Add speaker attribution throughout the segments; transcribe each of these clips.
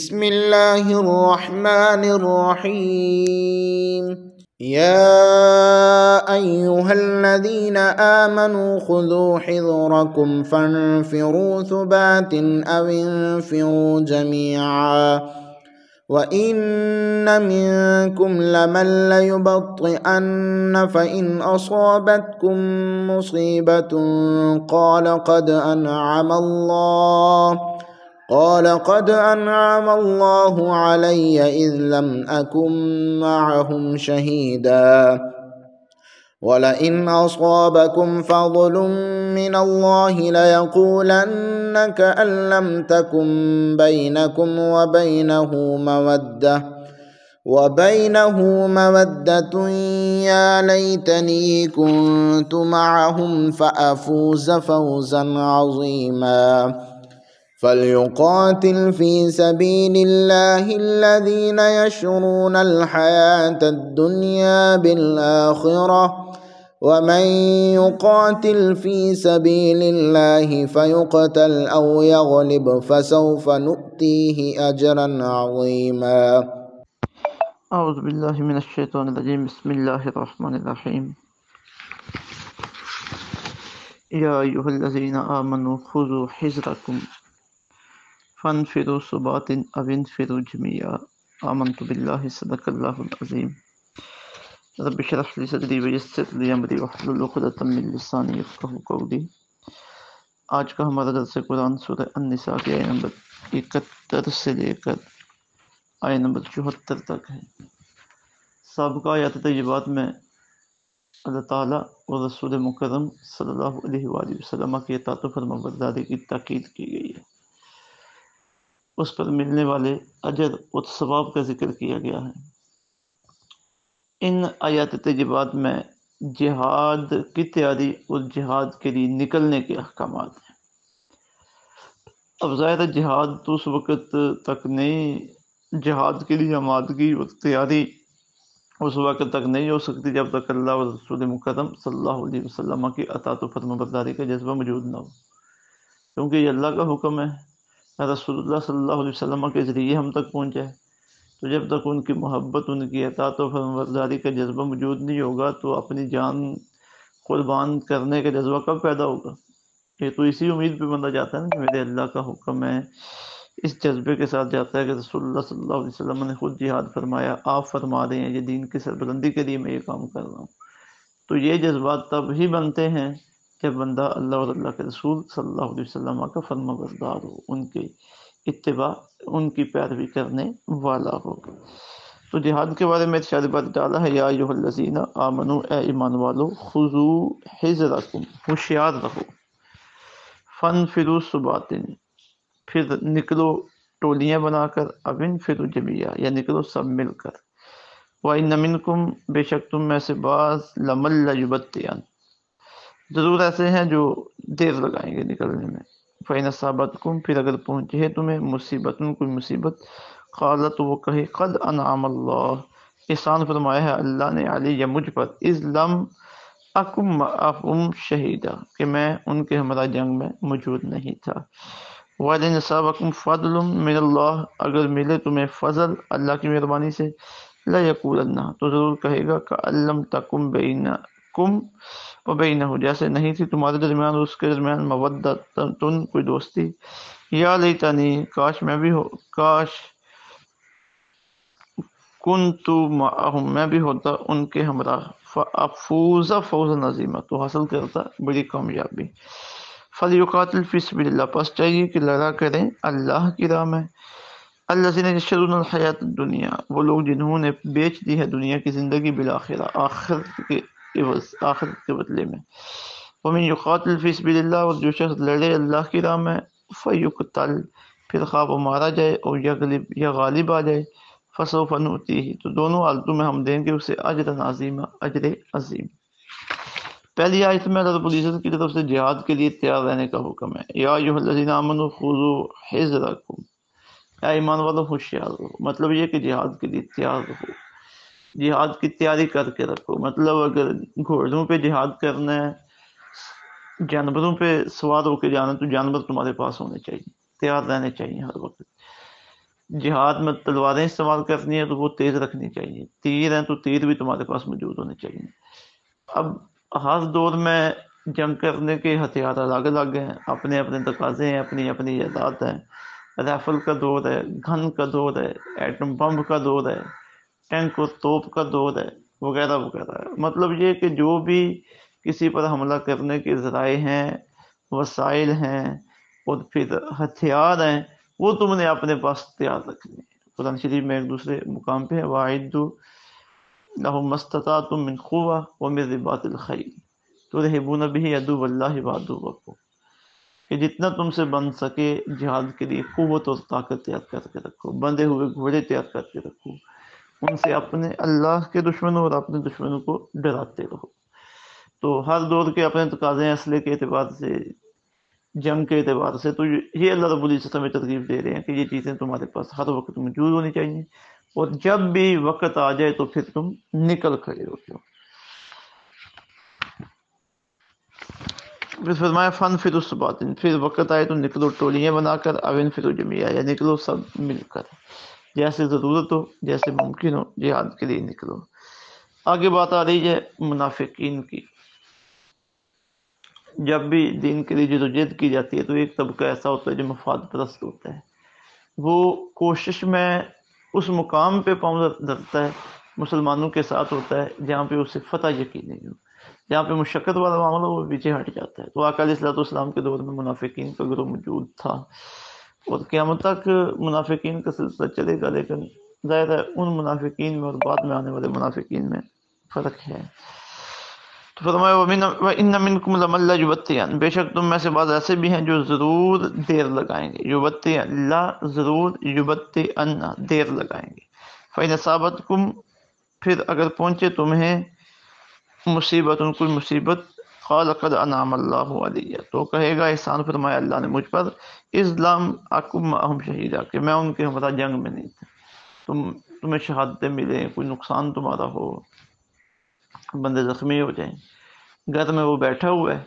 Speaker 1: بسم اللہ الرحمن الرحیم یا ایہا الذین آمنوا خذوا حذرکم فانفروا ثبات او انفروا جمیعا وَإِنَّ مِنكُمْ لَمَن لَّيُبَطِّئَنَّ فَإِنْ أَصَابَتْكُم مُّصِيبَةٌ قَالَ قَدْ أَنْعَمَ اللَّهُ عَلَيَّ إِذْ لَمْ أَكُن مَّعَهُمْ شَهِيدًا وَلَئِنْ أَصَابَكُمْ فَضْلٌ مِّنَ اللَّهِ لَيَقُولَنَّ كَأَن لَّمْ تَكُن بَيْنَكُمْ وَبَيْنَهُ مَوَدَّةٌ يَا لَيْتَنِي كُنتُ مَعَهُمْ فَأَفُوزَ فَوْزًا عَظِيمًا فَلْيُقَاتِلْ فِي سَبِيلِ اللَّهِ الَّذِينَ يَشْرُونَ الْحَيَاةَ الدُّنْيَا بِالْآخِرَةِ وَمَن يُقَاتِلْ فِي سَبِيلِ اللَّهِ فَيُقْتَلْ أَوْ يَغْلِبْ فَسَوْفَ نُؤْتِيهِ أَجْرًا عَظِيمًا
Speaker 2: اعوذ باللہ من الشیطان الرجیم بسم اللہ الرحمن الرحیم یا ایہا الذین آمنوا خذوا حذرکم فانفروا ثبات او انفروا جمیعا آمنت باللہ صدق اللہ العظیم رب اشرح لی صدری ویسر لی امری واحلل عقدۃ من لسانی یفقہوا قولی۔ آج کا ہمارا درس قرآن سورہ النساء کی آیت نمبر 71 سے لے کر آیت نمبر 74 تک ہے۔ سابقہ آیات طیبات میں اللہ تعالیٰ اور رسول مکرم صلی اللہ علیہ وآلہ وسلم کی اطاعت و فرمانبرداری کی تاکید کی گئی ہے، اس پر ملنے والے اجر اور ثواب کا ذکر کیا گیا ہے۔ ان آیات طیبات میں جہاد کی تیاری اور جہاد کے لیے نکلنے کے احکامات ہیں۔ اب ظاہر جہاد تو اس وقت تک نہیں، جہاد کے لیے آمادگی اور تیاری اس وقت تک نہیں ہو سکتی جب تک اللہ اور رسول مکرم صلی اللہ علیہ وسلم کی اطاعت و فرمانبرداری کا جذبہ موجود نہ ہو، کیونکہ یہ اللہ کا حکم ہے، رسول اللہ صلی اللہ علیہ وسلم کے ذریعے ہم تک پہنچا ہے۔ تو جب تک ان کی محبت، ان کی اطاعت و فرمانبرداری کا جذبہ موجود نہیں ہوگا تو اپنی جان قربان کرنے کا جذبہ کب پیدا ہوگا؟ یہ تو اسی امید پہ بندہ جاتا ہے نا کہ میرے اللہ کا حکم ہے، اس جذبے کے ساتھ جاتا ہے کہ رسول اللہ صلی اللہ علیہ وسلم نے خود جہاد فرمایا، آپ فرما رہے ہیں یہ دین کی سربلندی کے لیے میں یہ کام کر رہا ہوں۔ تو یہ جذبات تب ہی بنتے ہیں جب بندہ اللہ اور اللہ کے رسول صلی اللہ علیہ وسلم کا فرما بردار ہو، ان کی اتباع، ان کی پیروی کرنے والا ہو۔ تو جہاد کے بارے میں ارشاد باری تعالیٰ ہے، یا ایھا الذین آمنوا، اے ایمان والو، خذوا حذرکم، ہوشیار رہو، فانفروا ثبات، پھر نکلو ٹولیاں بنا کر، اب انفروا جمیعا، یا نکلو سب مل کر، وَإِنَّ مِنْكُمْ، بے شک تم میں سے بعض، لَمَن لَّیُبَطِّئَنَّ، ضرور ایسے ہیں جو دیر لگائیں گے نکلنے میں، فَإِنْ أَصَابَتْكُمْ، پھر اگر پہنچے ہے تمہیں مصیبت، کوئی مصیبت، قَالَ، تو وہ کہے، قَدْ أَنْعَمَ اللَّهُ، احسان فرمایا ہے اللہ نے، علی مجھ پر، اذ لم اکم معہم شہیدا، کہ میں ان کے ہمراہ جنگ میں موجود نہیں تھا۔ وَإِنْ أَصَابَكُمْ فَضْلٌ مِّنَ اللَّهِ، اگر ملے تمہیں فضل اللہ کی مہربانی سے، لَيَقُولَنَّ، تو ضرور کہے گا، كَأَن لَّمْ تَكُن بَيْنَكُمْ وَبَيْنَهُ، جیسے نہیں تھی تمہارے درمیان اور اس کے درمیان، مَوَدَّةٌ، کوئی دوستی، یا لیتنی، کاش میں بھی ہو، کاش کنت معہم، میں بھی ہوتا ان کے ہمراہ، فافوز فوزا عظیما، تو حاصل کرتا بڑی کامیابی۔ فلیقاتل فی سبیل اللہ، پس چاہیے کہ لڑا کریں اللہ کی راہ میں، الذین یشرون الحیات الدنیا، وہ لوگ جنہوں نے بیچ دی ہے دنیا کی زندگی، بالآخرہ، آخرت کے عوض، آخرت کے بدلے میں۔ ومن یقاتل فی سبیل اللہ، اور جو شخص لڑے اللہ کی راہ میں، فیقتل، پھر خواہ وہ مارا جائے، اور یغلب، یا غالب آ جائے، فسوف نؤتیہ، تو دونوں حالتوں میں ہم دیں گے اسے اجرا عظیما، اجر عظیم۔ پہلی آیت میں اللہ رب العزت کی طرف سے جہاد کے لیے تیار رہنے کا حکم ہے، یا ایھا الذین آمنوا خذوا حذرکم، اے ایمان والو ہوشیار رہو، مطلب یہ کہ جہاد کے لیے تیار رہو، جہاد کی تیاری کر کے رکھو۔ مطلب اگر گھوڑوں پہ جہاد کرنا ہے، جانوروں پہ سوار ہو کے جانا، تو جانور تمہارے پاس ہونے چاہیے، تیار رہنے چاہیے ہر وقت۔ جہاد میں تلواریں استعمال کرنی ہے تو وہ تیز رکھنی چاہیے، تیر ہیں تو تیر بھی تمہارے پاس موجود ہونے چاہیے۔ اب ہر دور میں جنگ کرنے کے ہتھیار الگ الگ ہیں، اپنے اپنے تقاضے ہیں، اپنی اپنی ایجاد ہیں۔ رائفل کا دور ہے، گن کا دور ہے، ایٹم بم کا دور ہے، ٹینک و توپ کا دور ہے، وغیرہ وغیرہ۔ مطلب یہ کہ جو بھی کسی پر حملہ کرنے کے ذرائع ہیں، وسائل ہیں اور پھر ہتھیار ہیں، وہ تم نے اپنے پاس تیار رکھنے ہیں۔ قرآن شریف میں ایک دوسرے مقام پہ وَأَعِدُّوا لَهُم مَّا اسْتَطَعْتُم مِّن قُوَّةٍ وَمِن رِّبَاطِ الْخَيْلِ تُرْهِبُونَ بِهِ عَدُوَّ اللَّهِ وَعَدُوَّكُمْ، کہ جتنا تم سے بن سکے جہاد کے لیے قوت اور طاقت تیار کر کے رکھو، بندے ہوئے گھوڑے تیار کر کے رکھو، ان سے اپنے اللہ کے دشمنوں اور اپنے دشمنوں کو ڈراتے رہو۔ تو ہر دور کے اپنے تقاضے ہیں، اسلحے کے اعتبار سے، جنگ کے اعتبار سے۔ تو یہ اللہ رب العزت ہمیں ترغیب دے رہے ہیں کہ یہ چیزیں تمہارے پاس ہر وقت موجود ہونی چاہیے، اور جب بھی وقت آ جائے تو پھر تم نکل کھڑے ہوتے ہو۔ پھر فرمایا فن پھر اس بات، پھر وقت آئے تو نکلو ٹولیاں بنا کر، اوین پھر جمعیہ، یا نکلو سب مل کر، جیسے ضرورت ہو، جیسے ممکن ہو جہاد کے لیے نکلو۔ آگے بات آ رہی ہے منافقین کی۔ جب بھی دین کے لیے جدوجہد کی جاتی ہے تو ایک طبقہ ایسا ہوتا ہے جو مفاد پرست ہوتا ہے، وہ کوشش میں اس مقام پہ پاؤں دھرتا ہے، مسلمانوں کے ساتھ ہوتا ہے جہاں پہ اسے فتح یقین نہیں ہو، جہاں پہ مشقت والا معاملہ وہ پیچھے ہٹ جاتا ہے۔ تو آقا علیہ الصلوۃ والسلام کے دور میں منافقین کا گروہ موجود تھا، اور قیامت تک منافقین کا سلسلہ چلے گا، لیکن ظاہر ہے ان منافقین میں اور بعد میں آنے والے منافقین میں فرق ہے۔ تو فرمایا وَإِنَّ مِنْكُمْ لَمَن لَّيُبَطِّئَنَّ، بے شک تم میں سے بعض ایسے بھی ہیں جو ضرور دیر لگائیں گے، یبطئن لا ضرور، یبطئن دیر لگائیں گے۔ فَإِنْ أَصَابَتْكُمْ، پھر اگر پہنچے تمہیں مصیبت، ان کوئی مصیبت، قال قد انعم اللہ علیہ، تو کہے گا احسان فرمایا اللہ نے مجھ پر، اذ لم اکن معہم شہیدا، کہ میں ان کے ہمراہ جنگ میں نہیں تھا۔ تمہیں شہادتیں ملیں، کوئی نقصان تمہارا ہو، بندے زخمی ہو جائیں، گھر میں وہ بیٹھا ہوا ہے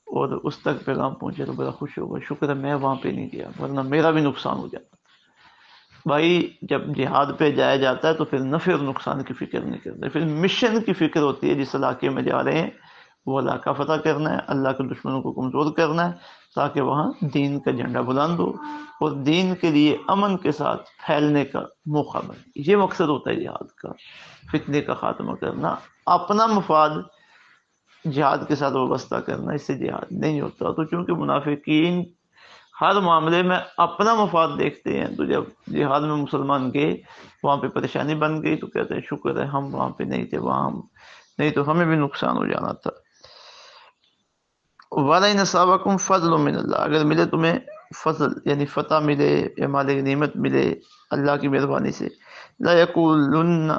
Speaker 2: اور اس تک پیغام پہنچے تو بڑا خوش ہوگا، شکر ہے میں وہاں پہ نہیں گیا ورنہ میرا بھی نقصان ہو جاتا۔ بھائی جب جہاد پہ جایا جاتا ہے تو پھر نفع اور نقصان کی فکر نہیں کرتے، پھر مشن کی فکر ہوتی ہے، جس علاقے میں جا رہے ہیں وہ علاقہ فتح کرنا ہے، اللہ کے دشمنوں کو کمزور کرنا ہے، تاکہ وہاں دین کا جھنڈا بلند ہو اور دین کے لیے امن کے ساتھ پھیلنے کا موقع بنے۔ یہ مقصد ہوتا ہے جہاد کا، فتنے کا خاتمہ کرنا، اپنا مفاد جہاد کے ساتھ وابستہ کرنا، اس سے جہاد نہیں ہوتا۔ تو چونکہ منافقین ہر معاملے میں اپنا مفاد دیکھتے ہیں، تو جب جہاد میں مسلمان گئے وہاں پہ پریشانی بن گئی تو کہتے ہیں شکر ہے ہم وہاں پہ نہیں تھے، وہاں نہیں تو ہمیں بھی نقصان ہو جانا تھا۔ وَلَئِنْ أَصَابَكُمْ فَضْلٌ مِّنَ اللَّهِ، اگر ملے تمہیں فضل یعنی فتح ملے یا مال غنیمت ملے اللہ کی مہربانی سے، لَيَقُولَنَّ،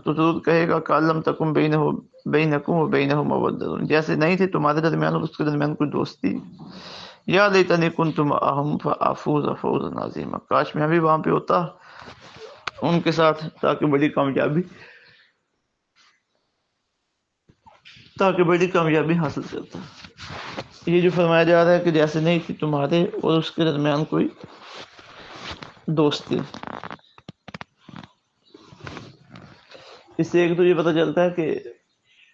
Speaker 2: تو ضرور کہے گا كَأَن لَّمْ تَكُن بَيْنَكُمْ وَبَيْنَهُ مَوَدَّةٌ، جیسے نہیں تھی تمہارے درمیان اور اس کے درمیان کوئی دوستی۔ یا لیتنی كنت معهم فافوز فوزا عظیما، کاش میں بھی وہاں پہ ہوتا ان کے ساتھ تاکہ بڑی کامیابی حاصل کرتا۔ یہ جو فرمایا جا رہا ہے کہ جیسے نہیں تھی تمہارے اور اس کے درمیان کوئی دوستی، اس سے ایک تو یہ پتہ چلتا ہے کہ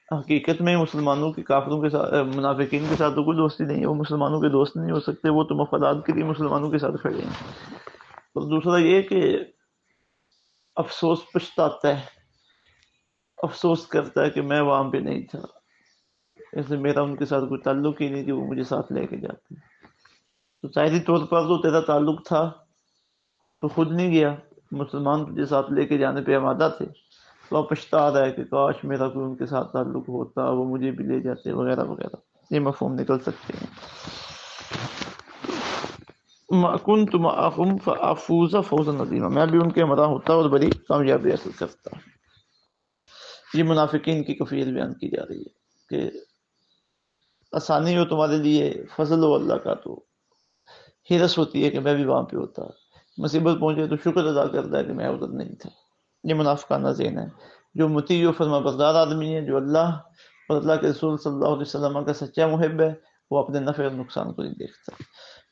Speaker 2: حقیقت میں مسلمانوں کی کافروں کے ساتھ، منافقین کے ساتھ تو کوئی دوستی نہیں ہے، وہ مسلمانوں کے دوست نہیں ہو سکتے، وہ تو مفادات کے لیے مسلمانوں کے ساتھ کھڑے ہیں۔ اور دوسرا یہ کہ افسوس پچھتاتا ہے، افسوس کرتا ہے کہ میں وہاں پہ نہیں تھا، ایسے میرا ان کے ساتھ کوئی تعلق ہی نہیں کہ وہ مجھے ساتھ لے کے جاتے۔ تو ظاہری طور پر تو تیرا تعلق تھا تو خود نہیں گیا، مسلمان تجھے ساتھ لے کے جانے پہ آمادہ تھے، تو اب پچھتا رہا ہے کہ کاش میرا کوئی ان کے ساتھ تعلق ہوتا، وہ مجھے بھی لے جاتے، وغیرہ وغیرہ۔ یہ مفہوم نکل سکتے ہیں۔ كنت معهم فافوز فوزا عظیما، میں بھی ان کے ہمراہ ہوتا اور بڑی کامیابی حاصل کرتا۔ یہ منافقین کی کیفیت بیان کی جا رہی ہے کہ آسانی ہو تمہارے لیے، فضل ہو اللہ کا، تو حرص ہوتی ہے کہ میں بھی وہاں پہ ہوتا، مصیبت پہنچے تو شکر ادا کرتا ہے کہ میں ادھر نہیں تھا۔ یہ منافقانہ ذہن ہے۔ جو مطیع و فرما بردار آدمی ہے، جو اللہ اور اللہ کے رسول صلی اللہ علیہ وسلم کا سچا محب ہے، وہ اپنے نفع اور نقصان کو نہیں دیکھتا،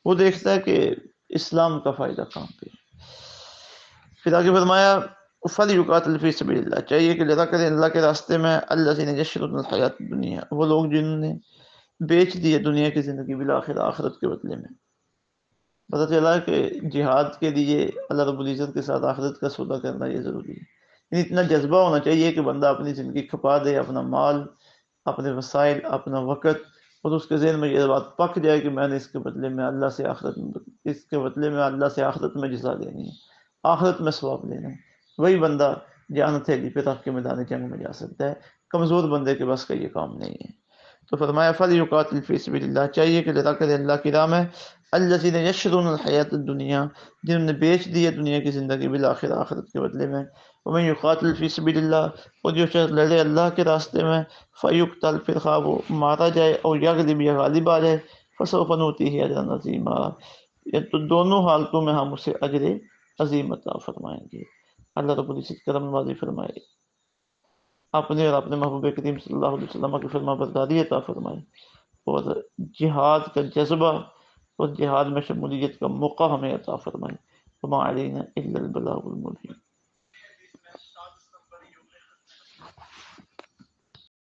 Speaker 2: وہ دیکھتا ہے کہ اسلام کا فائدہ کہاں پہ ہے۔ پھر آگے فرمایا فَلْيُقَاتِلْ فِي سَبِيلِ اللَّهِ، چاہیے کہ لڑا کریں اللہ کے راستے میں، الَّذِينَ يَشْرُونَ الْحَيَاةَ الدُّنْيَا، وہ لوگ جنہوں نے بیچ دی ہے دنیا کی زندگی بالآخرہ، آخرت کے بدلے میں۔ پتہ چلا کہ جہاد کے لیے اللہ رب العزت کے ساتھ آخرت کا سودا کرنا یہ ضروری ہے، یعنی اتنا جذبہ ہونا چاہیے کہ بندہ اپنی زندگی کھپا دے، اپنا مال، اپنے وسائل، اپنا وقت، اور اس کے ذہن میں یہ بات پک جائے کہ میں نے اس کے بدلے میں اللہ سے آخرت میں جزا لینی ہے، آخرت میں ثواب لینا ہے۔ وہی بندہ جان ہتھیلی پہ رکھ کے میدان جنگ میں جا سکتا ہے، کمزور بندے کے بس کا یہ کام نہیں ہے۔ تو فرمایا فَلْيُقَاتِلْ فِي سَبِيلِ اللَّهِ، چاہیے کہ لڑا کرے اللہ کی راہ میں، الَّذِينَ يَشْرُونَ الْحَيَاةَ الدُّنْيَا، جنہوں نے بیچ دی ہے دنیا کی زندگی بالآخرہ، آخرت کے بدلے میں۔ وَمَن يُقَاتِلْ فِي سَبِيلِ اللَّهِ، اور جو شخص لڑے اللہ کے راستے میں، فَيُقْتَلْ، پھر خواہ وہ مارا جائے، اور یغلب، یا غالب آ جائے، فَسَوْفَ نُؤْتِیہِ أَجْرًا عَظِیمًا، تو دونوں حالتوں میں ہم اسے اجر عظیم عطا فرمائیں گے۔ اللہ رب العزت کرم نوازی فرمائے، اپنے اور اپنے محبوب کریم صلی اللہ علیہ وسلم کی فرما برداری عطا فرمائے، اور جہاد کا جذبہ اور جہاد میں شمولیت کا موقع ہمیں عطا فرمائے۔ وما علینا الا البلاغ المبین۔